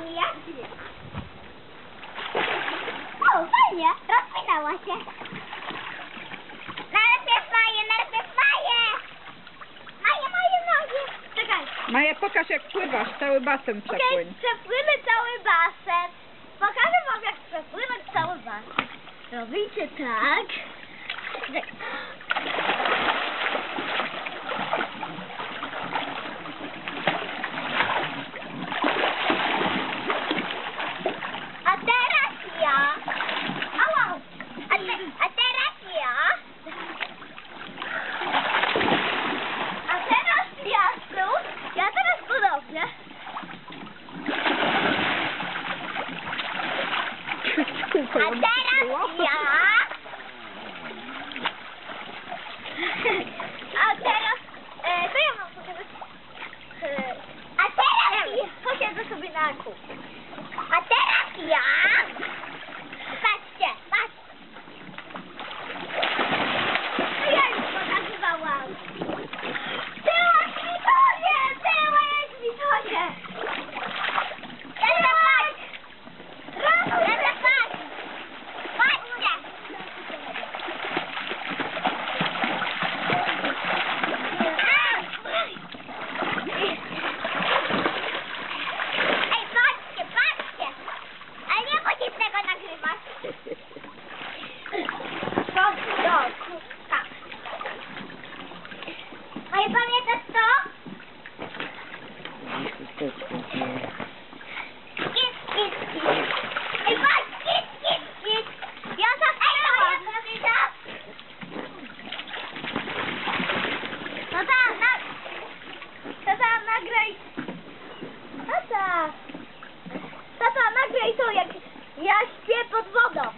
Jaśnie. O, fajnie, rozpinęła się. Najpierw Maję. Czekaj. Maja, pokaż jak pływasz, cały basen Okej, przepłyń. przepłynę cały basen. Pokażę wam jak przepłynąć cały basen. Robicie tak. A teraz ja. Ała. A teraz ja. A teraz ja tu. Ja teraz podobnie. Kółko A ją teraz przytyło. ja. A teraz... co ja mam pokazać? A teraz ja. Posiedzę sobie na kółku. A teraz ja. Patrzcie. No ja już pokazywałam. Tyła Witorie! Tyła jest Witorie! Teraz patrz! Teraz patrz! Patrzcie! Ej, patrzcie! Ale nie musisz tego nagrywać. Tak. A nie pamiętasz to? Kit. Ej, patrz, kit. Ja zaczęłam. Tata, nagraj. Tata, nagraj to, jak ja śpię pod wodą.